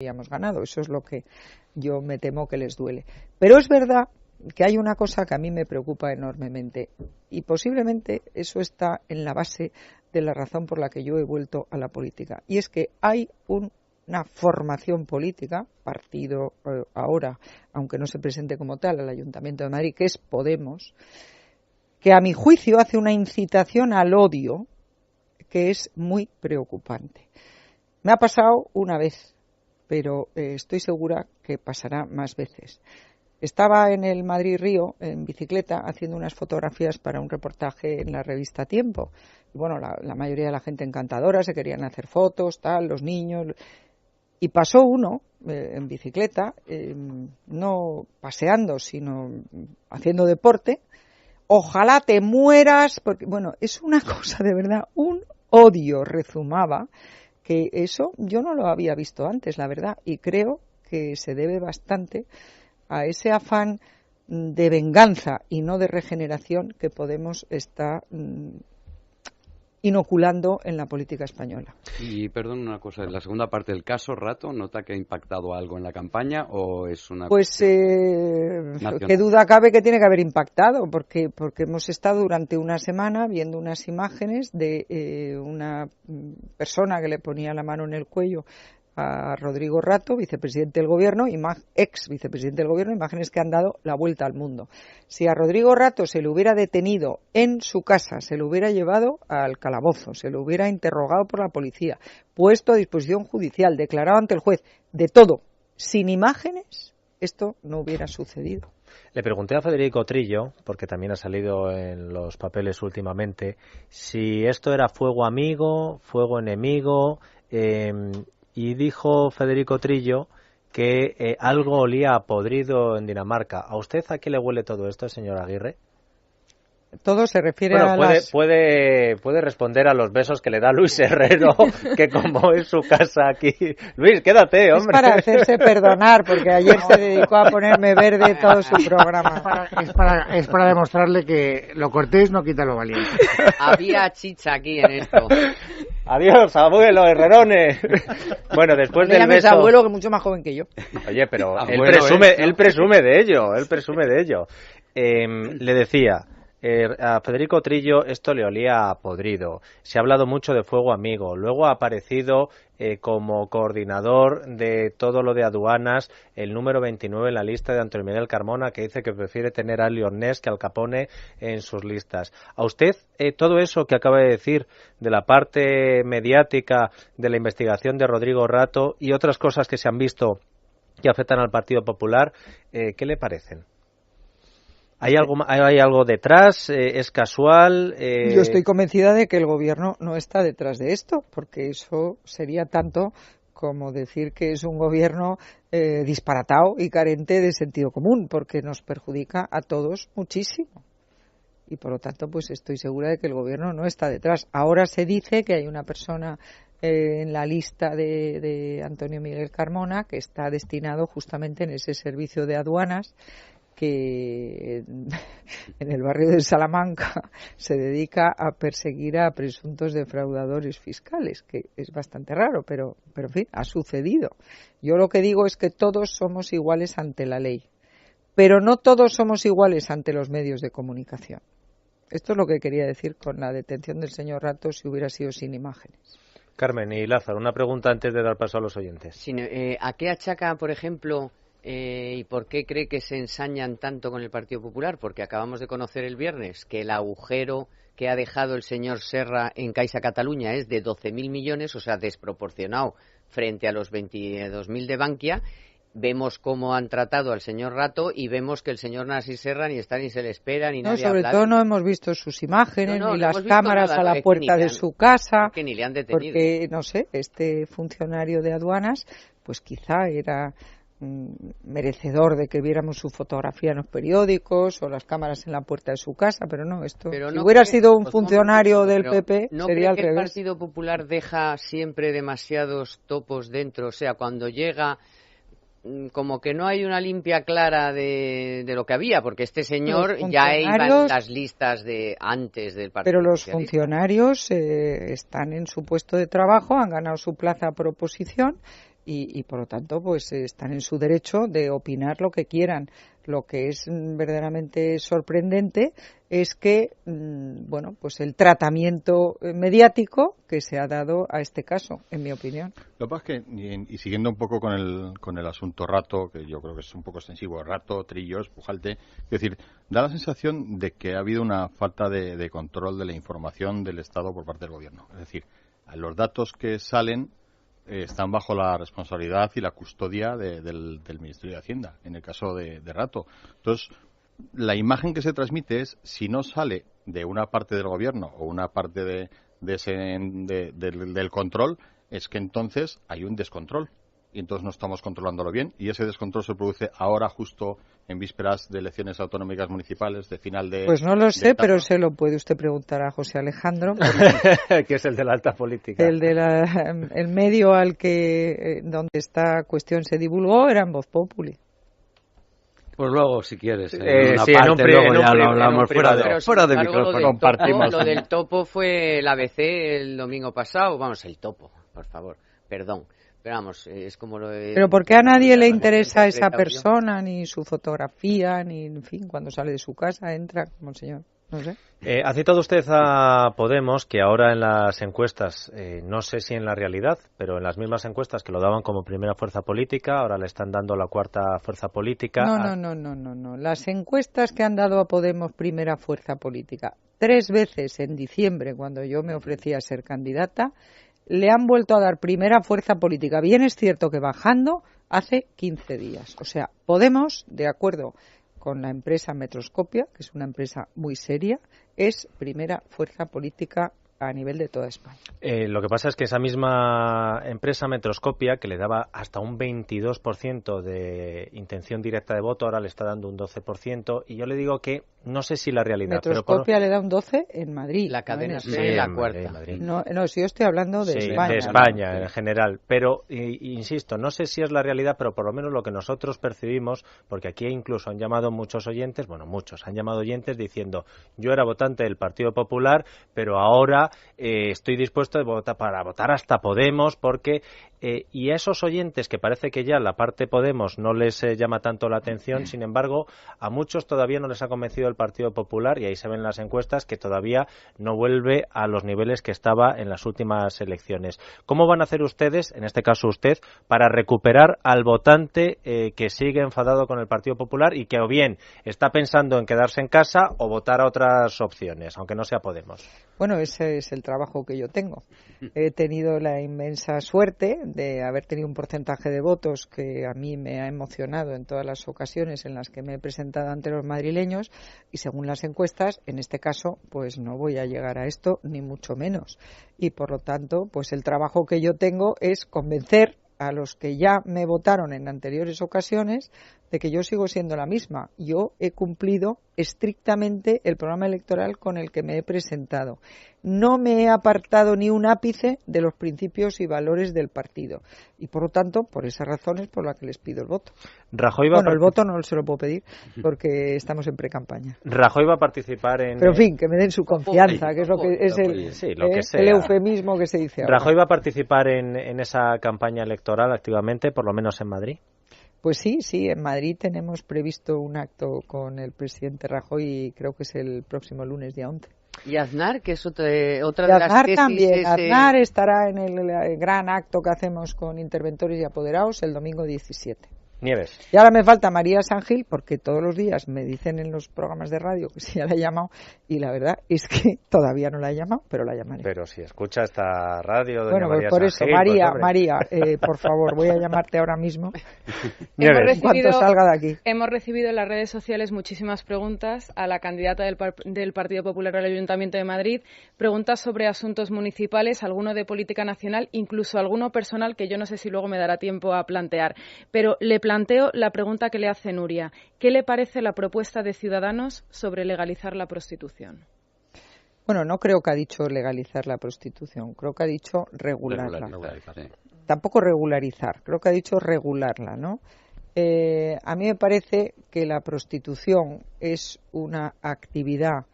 habíamos ganado. Eso es lo que yo me temo que les duele. Pero es verdad que hay una cosa que a mí me preocupa enormemente y posiblemente eso está en la base de la razón por la que yo he vuelto a la política, y es que hay una formación política, partido ahora, aunque no se presente como tal, al Ayuntamiento de Madrid, que es Podemos, que a mi juicio hace una incitación al odio que es muy preocupante. Me ha pasado una vez, pero estoy segura que pasará más veces. Estaba en el Madrid-Río en bicicleta haciendo unas fotografías para un reportaje en la revista Tiempo. Y bueno, la mayoría de la gente encantadora, se querían hacer fotos, tal, los niños. Y pasó uno en bicicleta, no paseando, sino haciendo deporte. Ojalá te mueras, porque bueno, es una cosa de verdad, un odio rezumaba, que eso yo no lo había visto antes, la verdad, y creo que se debe bastante a ese afán de venganza y no de regeneración que Podemos está inoculando en la política española. Y perdón una cosa, la segunda parte del caso, Rato, ¿nota que ha impactado algo en la campaña o es una pues qué duda cabe que tiene que haber impactado, porque hemos estado durante una semana viendo unas imágenes de una persona que le ponía la mano en el cuello a Rodrigo Rato, vicepresidente del Gobierno, ex vicepresidente del Gobierno, imágenes que han dado la vuelta al mundo. Si a Rodrigo Rato se le hubiera detenido en su casa, se lo hubiera llevado al calabozo, se lo hubiera interrogado por la policía, puesto a disposición judicial, declarado ante el juez, de todo, sin imágenes, esto no hubiera sucedido. Le pregunté a Federico Trillo, porque también ha salido en los papeles últimamente, si esto era fuego amigo, fuego enemigo, y dijo Federico Trillo que algo olía a podrido en Dinamarca. ¿A usted a qué le huele todo esto, señor Aguirre? Todo se refiere puede responder a los besos que le da Luis Herrero, que como es su casa aquí... Luis, quédate, hombre. Es para hacerse perdonar, porque ayer se dedicó a ponerme verde todo su programa. Es para demostrarle que lo cortés no quita lo valiente. Había chicha aquí en esto. Adiós, abuelo Herrerone. Bueno, después del beso... abuelo, que es mucho más joven que yo. Oye, pero él presume de ello. Le decía... a Federico Trillo esto le olía a podrido. Se ha hablado mucho de fuego amigo. Luego ha aparecido como coordinador de todo lo de aduanas el número 29 en la lista de Antonio Miguel Carmona, que dice que prefiere tener a Leon Ness que al Capone en sus listas. ¿A usted todo eso que acaba de decir de la parte mediática de la investigación de Rodrigo Rato y otras cosas que se han visto que afectan al Partido Popular, qué le parecen? ¿Hay algo detrás? ¿Es casual? Yo estoy convencida de que el Gobierno no está detrás de esto, porque eso sería tanto como decir que es un Gobierno disparatado y carente de sentido común, porque nos perjudica a todos muchísimo. Y por lo tanto, pues estoy segura de que el Gobierno no está detrás. Ahora se dice que hay una persona en la lista de Antonio Miguel Carmona que está destinado justamente en ese servicio de aduanas, que en el barrio de Salamanca se dedica a perseguir a presuntos defraudadores fiscales, que es bastante raro, pero en fin, ha sucedido. Yo lo que digo es que todos somos iguales ante la ley, pero no todos somos iguales ante los medios de comunicación. Esto es lo que quería decir con la detención del señor Rato si hubiera sido sin imágenes. Carmen y Lázaro, una pregunta antes de dar paso a los oyentes. Sí, ¿a qué achaca, por ejemplo... ¿y por qué cree que se ensañan tanto con el Partido Popular? Porque acabamos de conocer el viernes que el agujero que ha dejado el señor Serra en Caixa Cataluña es de 12.000 millones, o sea, desproporcionado frente a los 22.000 de Bankia. Vemos cómo han tratado al señor Rato y vemos que el señor Narcís Serra ni está ni se le espera ni nadie sobre habla. todo no hemos visto sus imágenes ni las cámaras a la puerta de su casa, que ni le han detenido. Porque, no sé, este funcionario de aduanas pues quizá era merecedor de que viéramos su fotografía en los periódicos o las cámaras en la puerta de su casa, pero no, si hubiera sido un funcionario del PP, sería al revés. ¿El Partido Popular deja siempre demasiados topos dentro? O sea, cuando llega, como que no hay una limpia clara de lo que había, porque este señor ya iba en las listas de antes del Partido Pero los Socialista. Funcionarios están en su puesto de trabajo, han ganado su plaza por oposición, y por lo tanto pues están en su derecho de opinar lo que quieran. Lo que es verdaderamente sorprendente es que, bueno, pues el tratamiento mediático que se ha dado a este caso, en mi opinión. Lo que pasa es que, y siguiendo un poco con el asunto Rato, que yo creo que es un poco extensivo, Rato, Trillos, Pujalte, es decir, da la sensación de que ha habido una falta de control de la información del Estado por parte del Gobierno. Es decir, los datos que salen están bajo la responsabilidad y la custodia del Ministerio de Hacienda, en el caso de Rato. Entonces, la imagen que se transmite es, si no sale de una parte del Gobierno o una parte del control, es que entonces hay un descontrol. Y entonces no estamos controlándolo bien. Y ese descontrol se produce ahora, justo en vísperas de elecciones autonómicas municipales, de final de... Pues no lo sé, pero se lo puede usted preguntar a José Alejandro. Que es el de la alta política. El medio al que donde esta cuestión se divulgó era en Voz Populi. Pues luego, si quieres, sí, luego ya lo hablamos fuera de micrófono. Compartimos. Lo del topo fue el ABC el domingo pasado. Vamos, el topo, por favor, perdón. Pero vamos, es como lo de... Pero ¿por qué a nadie le interesa esa persona, ni su fotografía, ni, en fin, cuando sale de su casa, entra como el señor? No sé. Ha citado usted a Podemos, que ahora en las encuestas, no sé si en la realidad, pero en las mismas encuestas que lo daban como primera fuerza política, ahora le están dando la cuarta fuerza política. No. Las encuestas que han dado a Podemos primera fuerza política, 3 veces en diciembre, cuando yo me ofrecía a ser candidata, le han vuelto a dar primera fuerza política. Bien es cierto que bajando hace 15 días. O sea, Podemos, de acuerdo con la empresa Metroscopia, que es una empresa muy seria, es primera fuerza política a nivel de toda España. Lo que pasa es que esa misma empresa Metroscopia, que le daba hasta un 22% de intención directa de voto, ahora le está dando un 12%, y yo le digo que no sé si la realidad... Metroscopia le da un 12% en Madrid. La cadena es la cuarta. No, si yo estoy hablando de España. De España en general, pero insisto, no sé si es la realidad, pero por lo menos lo que nosotros percibimos, porque aquí incluso han llamado muchos oyentes, han llamado oyentes diciendo, yo era votante del Partido Popular, pero ahora estoy dispuesto para votar hasta Podemos, porque y a esos oyentes que parece que ya la parte Podemos no les llama tanto la atención, sin embargo, a muchos todavía no les ha convencido el Partido Popular, y ahí se ven las encuestas que todavía no vuelve a los niveles que estaba en las últimas elecciones. ¿Cómo van a hacer ustedes, en este caso usted, para recuperar al votante que sigue enfadado con el Partido Popular y que o bien está pensando en quedarse en casa o votar a otras opciones, aunque no sea Podemos? Bueno, ese es el trabajo que yo tengo. He tenido la inmensa suerte de haber tenido un porcentaje de votos que a mí me ha emocionado en todas las ocasiones en las que me he presentado ante los madrileños, y según las encuestas, en este caso, pues no voy a llegar a esto, ni mucho menos. Y por lo tanto, pues el trabajo que yo tengo es convencer a los que ya me votaron en anteriores ocasiones de que yo sigo siendo la misma. Yo he cumplido estrictamente el programa electoral con el que me he presentado. No me he apartado ni un ápice de los principios y valores del partido. Y por lo tanto, por esas razones por las que les pido el voto. El voto no se lo puedo pedir porque estamos en pre-campaña. Rajoy va a participar en... Pero en fin, que me den su confianza, que es lo que es el eufemismo que se dice ahora. ¿Rajoy va a participar en esa campaña electoral activamente, por lo menos en Madrid? Pues sí, en Madrid tenemos previsto un acto con el presidente Rajoy, y creo que es el próximo lunes, día 11. Y Aznar, que es otra de las tesis... También. Aznar estará en el gran acto que hacemos con interventores y apoderados el domingo 17. Nieves. Y ahora me falta María Sangil, porque todos los días me dicen en los programas de radio que si ya la he llamado, y la verdad es que todavía no la he llamado, pero la llamaré. Pero si escucha esta radio, doña bueno, María pues por Sangil, eso, María, por favor, voy a llamarte ahora mismo en cuanto salga de aquí. Hemos recibido en las redes sociales muchísimas preguntas a la candidata del Partido Popular al Ayuntamiento de Madrid, preguntas sobre asuntos municipales, alguno de política nacional, incluso alguno personal que yo no sé si luego me dará tiempo a plantear, pero le planteo la pregunta que le hace Nuria. ¿Qué le parece la propuesta de Ciudadanos sobre legalizar la prostitución? Bueno, no creo que ha dicho legalizar la prostitución, creo que ha dicho regularla. Tampoco regularizar, creo que ha dicho regularla, ¿no? A mí me parece que la prostitución es una actividad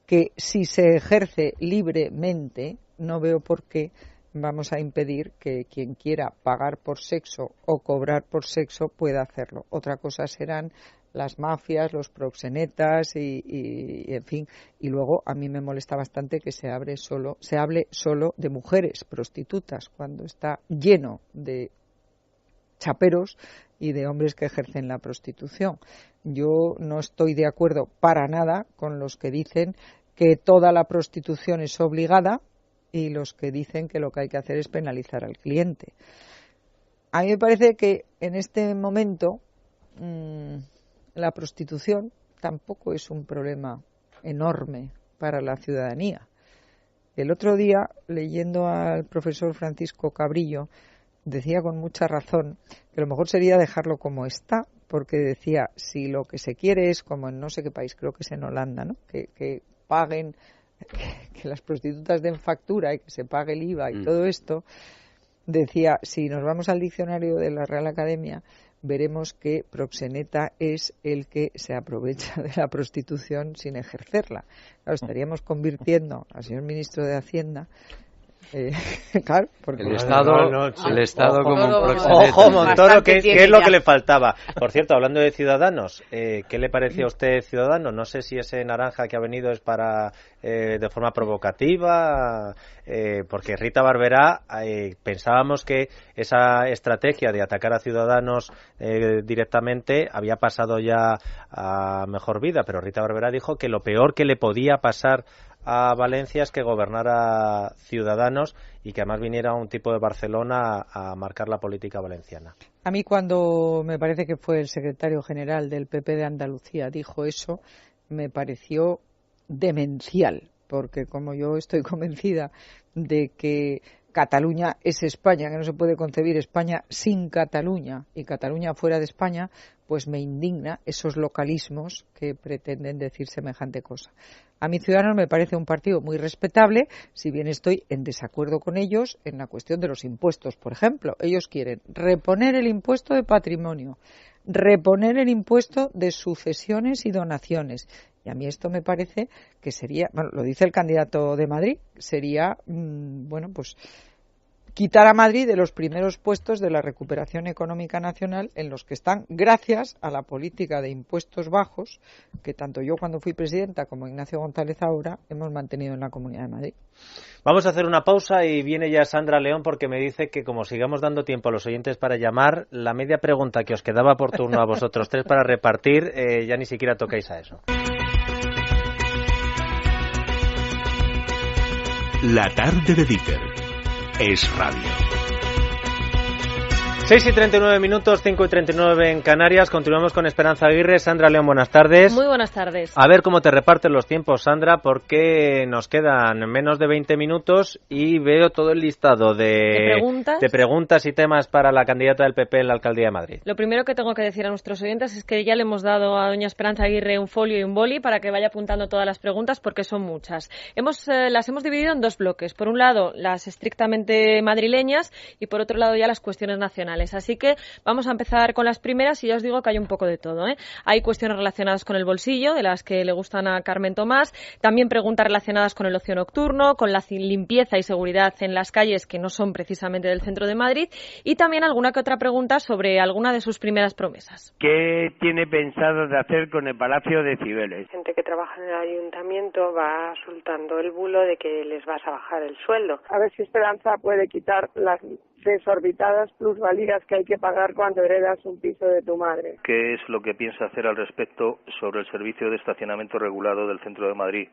que, si se ejerce libremente, no veo por qué vamos a impedir que quien quiera pagar por sexo o cobrar por sexo pueda hacerlo. Otra cosa serán las mafias, los proxenetas y en fin. Y luego a mí me molesta bastante que se hable solo de mujeres prostitutas cuando está lleno de chaperos y de hombres que ejercen la prostitución. Yo no estoy de acuerdo para nada con los que dicen que toda la prostitución es obligada y los que dicen que lo que hay que hacer es penalizar al cliente. A mí me parece que en este momento la prostitución tampoco es un problema enorme para la ciudadanía. El otro día, leyendo al profesor Francisco Cabrillo, decía con mucha razón que lo mejor sería dejarlo como está, porque decía, si lo que se quiere es, como en no sé qué país, creo que es en Holanda, ¿no? que paguen, que las prostitutas den factura y que se pague el IVA y todo esto, decía, si nos vamos al diccionario de la Real Academia, veremos que proxeneta es el que se aprovecha de la prostitución sin ejercerla. Claro, estaríamos convirtiendo al señor ministro de Hacienda claro, porque el Estado como un proxeneta. Ojo, Montoro, ¿qué es lo que le faltaba? Por cierto, hablando de Ciudadanos, ¿qué le parecía a usted Ciudadanos? No sé si ese naranja que ha venido es para de forma provocativa, porque Rita Barberá, pensábamos que esa estrategia de atacar a Ciudadanos directamente había pasado ya a mejor vida, pero Rita Barberá dijo que lo peor que le podía pasar a Valencia es que gobernara Ciudadanos y que además viniera un tipo de Barcelona a marcar la política valenciana. A mí cuando me parece que fue el secretario general del PP de Andalucía dijo eso, me pareció demencial, porque como yo estoy convencida de que Cataluña es España, que no se puede concebir España sin Cataluña y Cataluña fuera de España, pues me indigna esos localismos que pretenden decir semejante cosa. A mí Ciudadanos me parece un partido muy respetable, si bien estoy en desacuerdo con ellos en la cuestión de los impuestos. Por ejemplo, ellos quieren reponer el impuesto de patrimonio, reponer el impuesto de sucesiones y donaciones. Y a mí esto me parece que sería, bueno, lo dice el candidato de Madrid, sería, pues quitar a Madrid de los primeros puestos de la recuperación económica nacional en los que están gracias a la política de impuestos bajos que tanto yo cuando fui presidenta como Ignacio González ahora hemos mantenido en la Comunidad de Madrid. Vamos a hacer una pausa y viene ya Sandra León porque me dice que como sigamos dando tiempo a los oyentes para llamar, la media pregunta que os quedaba por turno a vosotros tres para repartir, ya ni siquiera tocáis a eso. La tarde de Dieter es radio. 6:39, 5:39 en Canarias. Continuamos con Esperanza Aguirre. Sandra León, buenas tardes. Muy buenas tardes. A ver cómo te reparten los tiempos, Sandra, porque nos quedan menos de 20 minutos y veo todo el listado de preguntas y temas para la candidata del PP en la Alcaldía de Madrid. Lo primero que tengo que decir a nuestros oyentes es que ya le hemos dado a doña Esperanza Aguirre un folio y un boli para que vaya apuntando todas las preguntas porque son muchas. Las hemos dividido en dos bloques. Por un lado, las estrictamente madrileñas y por otro lado ya las cuestiones nacionales. Así que vamos a empezar con las primeras y ya os digo que hay un poco de todo, ¿eh? Hay cuestiones relacionadas con el bolsillo, de las que le gustan a Carmen Tomás, también preguntas relacionadas con el ocio nocturno, con la limpieza y seguridad en las calles que no son precisamente del centro de Madrid y también alguna que otra pregunta sobre alguna de sus primeras promesas. ¿Qué tiene pensado de hacer con el Palacio de Cibeles? Gente que trabaja en el ayuntamiento va soltando el bulo de que les vas a bajar el sueldo. A ver si Esperanza puede quitar las desorbitadas plusvalías que hay que pagar cuando heredas un piso de tu madre. ¿Qué es lo que piensa hacer al respecto sobre el servicio de estacionamiento regulado del centro de Madrid?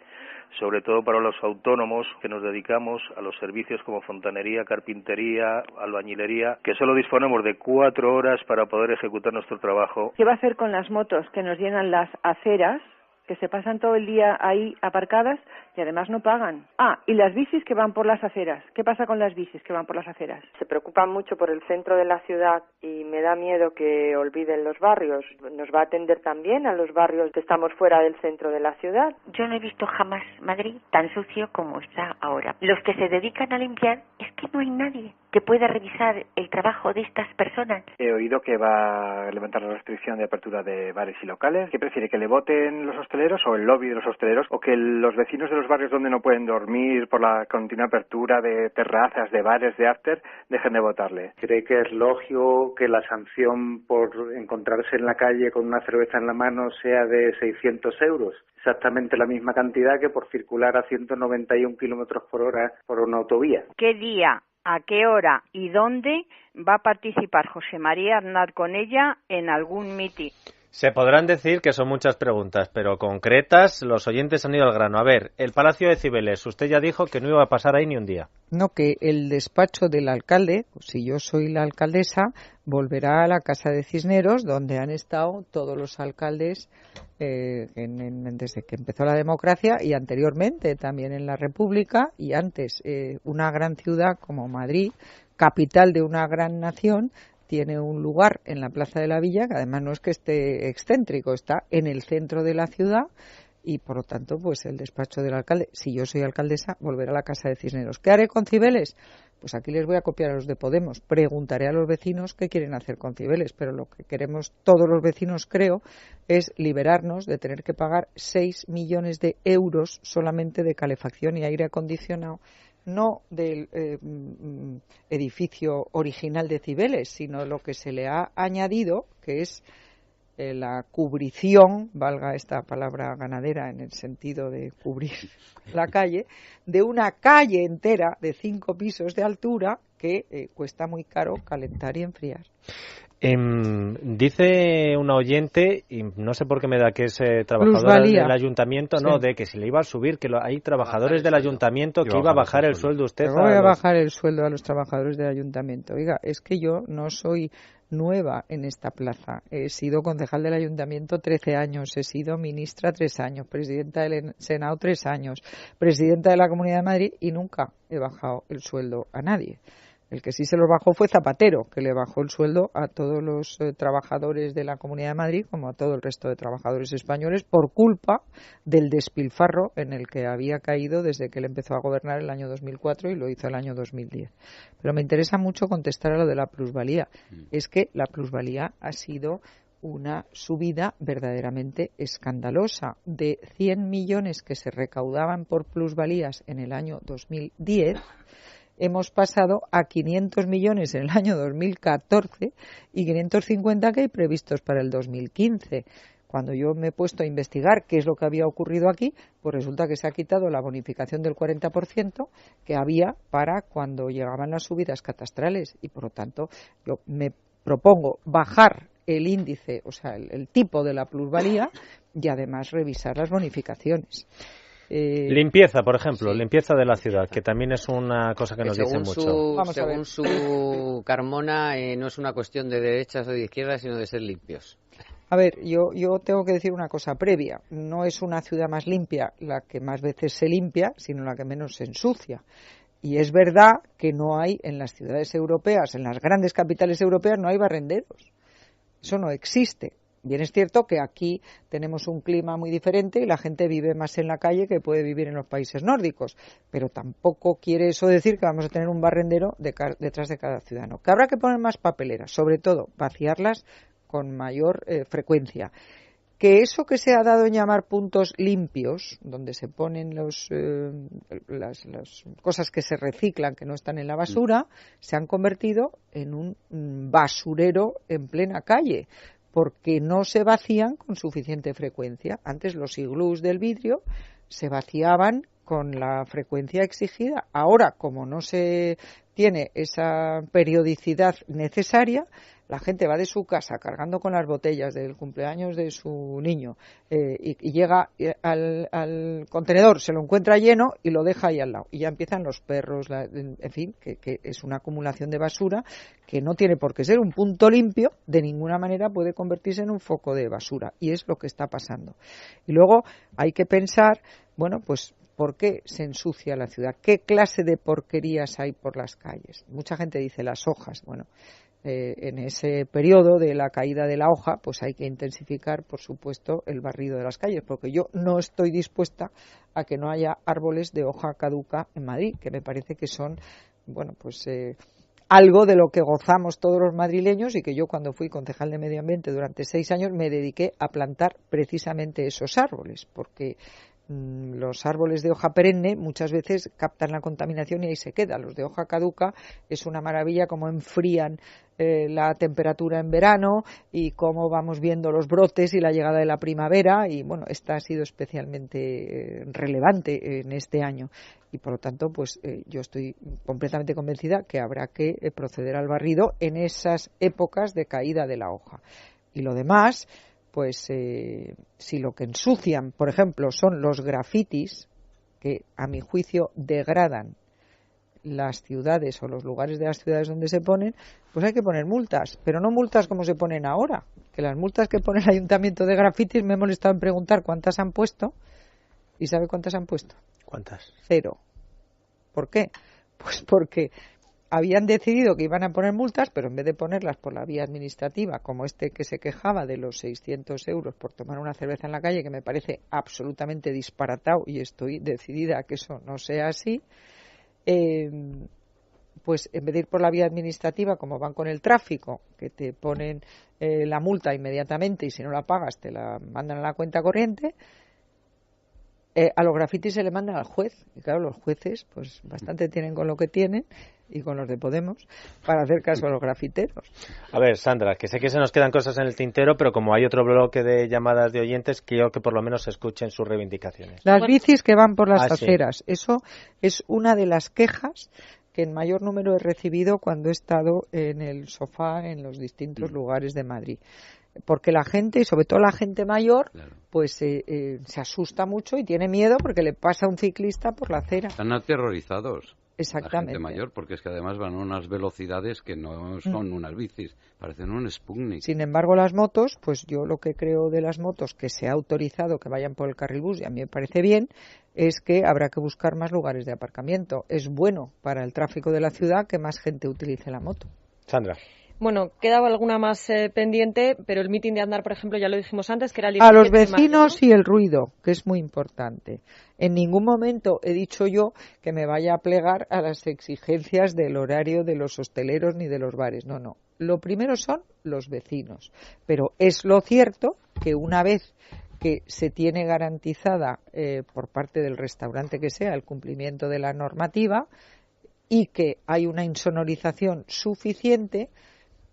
Sobre todo para los autónomos que nos dedicamos a los servicios como fontanería, carpintería, albañilería, que solo disponemos de 4 horas para poder ejecutar nuestro trabajo. ¿Qué va a hacer con las motos que nos llenan las aceras, que se pasan todo el día ahí aparcadas y además no pagan? Y las bicis que van por las aceras. ¿Qué pasa con las bicis que van por las aceras? Se preocupan mucho por el centro de la ciudad y me da miedo que olviden los barrios. ¿Nos va a atender también a los barrios que estamos fuera del centro de la ciudad? Yo no he visto jamás Madrid tan sucio como está ahora. Los que se dedican a limpiar, es que no hay nadie que pueda revisar el trabajo de estas personas. He oído que va a levantar la restricción de apertura de bares y locales. ¿Qué prefiere, que le voten los hosteleros hosteleros o el lobby de los hosteleros, o que los vecinos de los barrios donde no pueden dormir por la continua apertura de terrazas, de bares, de after, dejen de votarle. ¿Cree que es lógico que la sanción por encontrarse en la calle con una cerveza en la mano sea de 600 euros? Exactamente la misma cantidad que por circular a 191 kilómetros por hora por una autovía. ¿Qué día, a qué hora y dónde va a participar José María Aznar con ella en algún mitin? Se podrán decir que son muchas preguntas, pero concretas, los oyentes han ido al grano. A ver, el Palacio de Cibeles, usted ya dijo que no iba a pasar ahí ni un día. No, que el despacho del alcalde, si yo soy la alcaldesa, volverá a la Casa de Cisneros, donde han estado todos los alcaldes desde que empezó la democracia y anteriormente también en la República y antes. Una gran ciudad como Madrid, capital de una gran nación, tiene un lugar en la Plaza de la Villa, que además no es que esté excéntrico, está en el centro de la ciudad y por lo tanto pues el despacho del alcalde, si yo soy alcaldesa, volverá a la Casa de Cisneros. ¿Qué haré con Cibeles? Pues aquí les voy a copiar a los de Podemos. Preguntaré a los vecinos qué quieren hacer con Cibeles, pero lo que queremos todos los vecinos, creo, es liberarnos de tener que pagar 6 millones de euros solamente de calefacción y aire acondicionado, no del edificio original de Cibeles, sino lo que se le ha añadido, que es la cubrición, valga esta palabra ganadera en el sentido de cubrir la calle, de una calle entera de 5 pisos de altura que cuesta muy caro calentar y enfriar. Dice una oyente, y no sé por qué me da que es trabajadora del ayuntamiento, no, de que si le iba a subir, que hay trabajadores del ayuntamiento que iba a bajar el sueldo. Usted voy a bajar el sueldo a los trabajadores del ayuntamiento. Oiga, es que yo no soy nueva en esta plaza. He sido concejal del ayuntamiento 13 años, he sido ministra 3 años, presidenta del Senado 3 años, presidenta de la Comunidad de Madrid y nunca he bajado el sueldo a nadie. El que sí se lo bajó fue Zapatero, que le bajó el sueldo a todos los trabajadores de la Comunidad de Madrid, como a todo el resto de trabajadores españoles, por culpa del despilfarro en el que había caído desde que él empezó a gobernar el año 2004 y lo hizo el año 2010. Pero me interesa mucho contestar a lo de la plusvalía. Es que la plusvalía ha sido una subida verdaderamente escandalosa. De 100 millones que se recaudaban por plusvalías en el año 2010, hemos pasado a 500 millones en el año 2014 y 550 que hay previstos para el 2015. Cuando yo me he puesto a investigar qué es lo que había ocurrido aquí, pues resulta que se ha quitado la bonificación del 40% que había para cuando llegaban las subidas catastrales y, por lo tanto, yo me propongo bajar el índice, o sea, el tipo de la plusvalía y además revisar las bonificaciones. Limpieza, por ejemplo, sí. Limpieza de la ciudad, que también es una cosa que nos dice mucho. Según su Carmona, no es una cuestión de derechas o de izquierdas, sino de ser limpios. A ver, yo tengo que decir una cosa previa. No es una ciudad más limpia la que más veces se limpia, sino la que menos se ensucia. Y es verdad que no hay en las ciudades europeas, en las grandes capitales europeas, no hay barrenderos. Eso no existe. Bien es cierto que aquí tenemos un clima muy diferente y la gente vive más en la calle que puede vivir en los países nórdicos, pero tampoco quiere eso decir que vamos a tener un barrendero detrás de cada ciudadano. Que habrá que poner más papeleras, sobre todo vaciarlas con mayor frecuencia. Que eso que se ha dado en llamar puntos limpios, donde se ponen las cosas que se reciclan, que no están en la basura, se han convertido en un basurero en plena calle, porque no se vacían con suficiente frecuencia. Antes los iglús del vidrio se vaciaban con la frecuencia exigida. Ahora, como no se tiene esa periodicidad necesaria, la gente va de su casa cargando con las botellas del cumpleaños de su niño y llega al contenedor, se lo encuentra lleno y lo deja ahí al lado. Y ya empiezan los perros, en fin, que es una acumulación de basura que no tiene por qué ser un punto limpio, de ninguna manera puede convertirse en un foco de basura. Y es lo que está pasando. Y luego hay que pensar, bueno, pues, ¿por qué se ensucia la ciudad? ¿Qué clase de porquerías hay por las calles? Mucha gente dice las hojas. Bueno, en ese periodo de la caída de la hoja, pues hay que intensificar, por supuesto, el barrido de las calles, porque yo no estoy dispuesta a que no haya árboles de hoja caduca en Madrid, que me parece que son, bueno, pues algo de lo que gozamos todos los madrileños y que yo cuando fui concejal de Medio Ambiente durante 6 años me dediqué a plantar precisamente esos árboles, porque los árboles de hoja perenne muchas veces captan la contaminación y ahí se queda. Los de hoja caduca es una maravilla cómo enfrían la temperatura en verano y cómo vamos viendo los brotes y la llegada de la primavera, y bueno, esta ha sido especialmente relevante en este año y por lo tanto pues yo estoy completamente convencida que habrá que proceder al barrido en esas épocas de caída de la hoja. Y lo demás, pues si lo que ensucian, por ejemplo, son los grafitis, que a mi juicio degradan las ciudades o los lugares de las ciudades donde se ponen, pues hay que poner multas, pero no multas como se ponen ahora, que las multas que pone el ayuntamiento de grafitis me he molestado en preguntar cuántas han puesto, ¿y sabe cuántas han puesto? ¿Cuántas? 0. ¿Por qué? Pues porque habían decidido que iban a poner multas, pero en vez de ponerlas por la vía administrativa, como este que se quejaba de los 600 euros por tomar una cerveza en la calle, que me parece absolutamente disparatado y estoy decidida a que eso no sea así, pues en vez de ir por la vía administrativa, como van con el tráfico, que te ponen la multa inmediatamente y si no la pagas te la mandan a la cuenta corriente, a los grafitis se le mandan al juez. Y claro, los jueces pues bastante tienen con lo que tienen y con los de Podemos para hacer caso a los grafiteros. A ver, Sandra, que sé que se nos quedan cosas en el tintero, pero como hay otro bloque de llamadas de oyentes, quiero que por lo menos se escuchen sus reivindicaciones. Las bicis que van por las sí. aceras, eso es una de las quejas que en mayor número he recibido cuando he estado en el sofá en los distintos lugares de Madrid. Porque la gente, y sobre todo la gente mayor, pues se asusta mucho y tiene miedo porque le pasa a un ciclista por la acera. Están aterrorizados. Exactamente. La gente mayor, porque es que además van a unas velocidades que no son unas bicis, parecen un Sputnik. Sin embargo, las motos, pues yo lo que creo de las motos que se ha autorizado que vayan por el carril bus, y a mí me parece bien, es que habrá que buscar más lugares de aparcamiento. Es bueno para el tráfico de la ciudad que más gente utilice la moto. Sandra. Bueno, quedaba alguna más pendiente, pero el mitin de Aznar, por ejemplo, ya lo dijimos antes, que era el 17 a los de mayo, vecinos, ¿no? Y el ruido, que es muy importante. En ningún momento he dicho yo que me vaya a plegar a las exigencias del horario de los hosteleros ni de los bares. No, no. Lo primero son los vecinos. Pero es lo cierto que una vez que se tiene garantizada por parte del restaurante que sea el cumplimiento de la normativa y que hay una insonorización suficiente,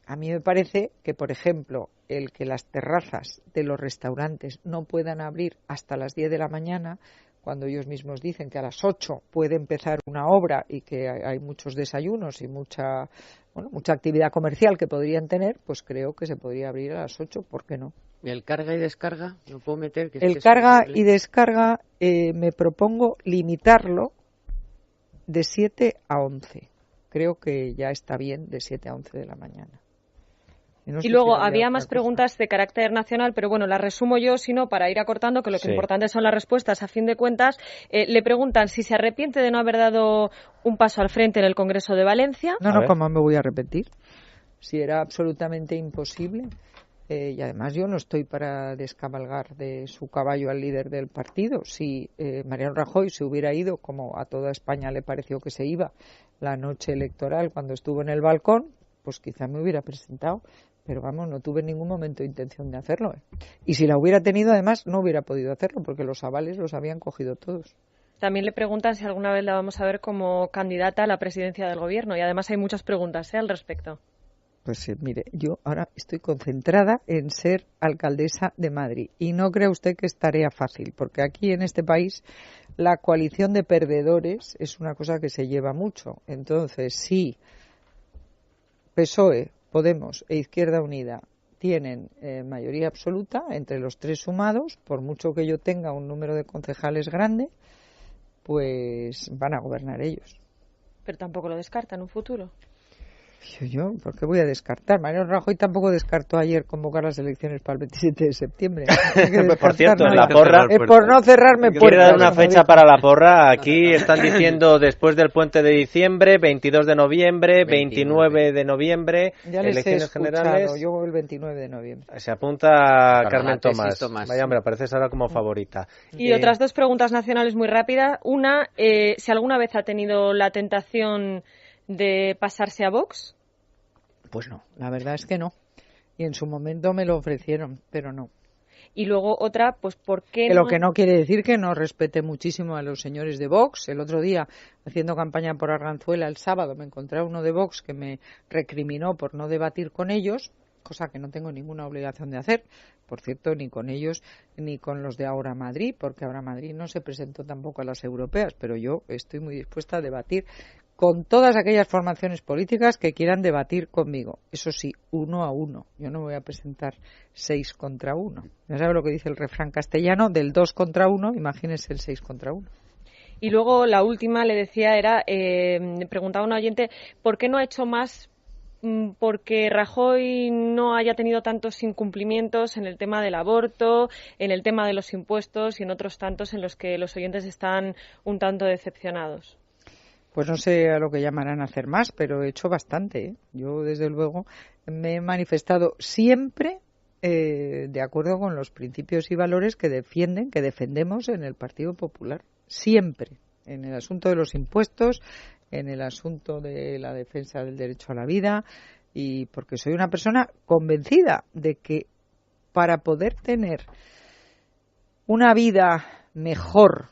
a mí me parece que, por ejemplo, el que las terrazas de los restaurantes no puedan abrir hasta las 10 de la mañana, cuando ellos mismos dicen que a las 8 puede empezar una obra y que hay muchos desayunos y mucha actividad comercial que podrían tener, pues creo que se podría abrir a las 8, ¿por qué no? ¿Y el carga y descarga? ¿Lo puedo meter? El carga y descarga me propongo limitarlo de 7 a 11. Creo que ya está bien de 7 a 11 de la mañana. Y luego había más preguntas de carácter nacional, pero bueno, las resumo yo, sino para ir acortando, que lo que importante son las respuestas. A fin de cuentas, le preguntan si se arrepiente de no haber dado un paso al frente en el Congreso de Valencia. No, ¿cómo me voy a arrepentir? Si era absolutamente imposible. Y además yo no estoy para descabalgar de su caballo al líder del partido. Si Mariano Rajoy se hubiera ido, como a toda España le pareció que se iba, la noche electoral cuando estuvo en el balcón, pues quizá me hubiera presentado. Pero vamos, no tuve en ningún momento intención de hacerlo. Y si la hubiera tenido, además, no hubiera podido hacerlo, porque los avales los habían cogido todos. También le preguntan si alguna vez la vamos a ver como candidata a la presidencia del gobierno. Y además hay muchas preguntas al respecto. Pues mire, yo ahora estoy concentrada en ser alcaldesa de Madrid. Y no crea usted que es tarea fácil, porque aquí en este país la coalición de perdedores es una cosa que se lleva mucho. Entonces, sí, PSOE, Podemos e Izquierda Unida tienen mayoría absoluta entre los tres sumados, por mucho que yo tenga un número de concejales grande, pues van a gobernar ellos. Pero tampoco lo descartan en un futuro. Yo, ¿por qué voy a descartar? Mariano Rajoy tampoco descartó ayer convocar las elecciones para el 27 de septiembre. Por cierto, en la porra... por no cerrarme puertas. Quiero dar una fecha para la porra. Aquí están diciendo después del puente de diciembre, 22 de noviembre, 29 de noviembre, ya les elecciones generales. Yo el 29 de noviembre. Se apunta Carmen Tomás. Vaya, hombre, apareces ahora como favorita. Y otras dos preguntas nacionales muy rápidas. Una, si alguna vez ha tenido la tentación de pasarse a Vox? Pues no, la verdad es que no. Y en su momento me lo ofrecieron, pero no. Y luego otra, pues ¿por qué no? Lo que no quiere decir que no respete muchísimo a los señores de Vox. El otro día, haciendo campaña por Arganzuela, el sábado, me encontré a uno de Vox que me recriminó por no debatir con ellos, cosa que no tengo ninguna obligación de hacer, por cierto, ni con ellos ni con los de Ahora Madrid, porque Ahora Madrid no se presentó tampoco a las europeas, pero yo estoy muy dispuesta a debatir con todas aquellas formaciones políticas que quieran debatir conmigo. Eso sí, 1 a 1. Yo no voy a presentar 6 contra 1. Ya sabe lo que dice el refrán castellano, del 2 contra 1, imagínese el 6 contra 1. Y luego la última, le decía, era, preguntaba una oyente, ¿por qué no ha hecho más porque Rajoy no haya tenido tantos incumplimientos en el tema del aborto, en el tema de los impuestos y en otros tantos en los que los oyentes están un tanto decepcionados? Pues no sé a lo que llamarán hacer más, pero he hecho bastante, ¿eh? Yo, desde luego, me he manifestado siempre de acuerdo con los principios y valores que defendemos en el Partido Popular. Siempre. En el asunto de los impuestos, en el asunto de la defensa del derecho a la vida, y porque soy una persona convencida de que para poder tener una vida mejor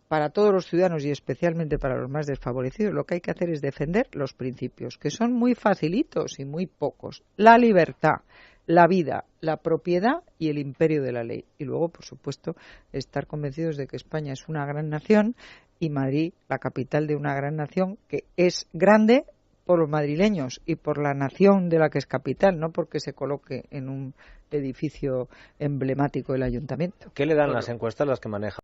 para todos los ciudadanos y especialmente para los más desfavorecidos, lo que hay que hacer es defender los principios, que son muy facilitos y muy pocos. La libertad, la vida, la propiedad y el imperio de la ley. Y luego, por supuesto, estar convencidos de que España es una gran nación y Madrid, la capital de una gran nación, que es grande por los madrileños y por la nación de la que es capital, no porque se coloque en un edificio emblemático del ayuntamiento. ¿Qué le dan las encuestas, las que maneja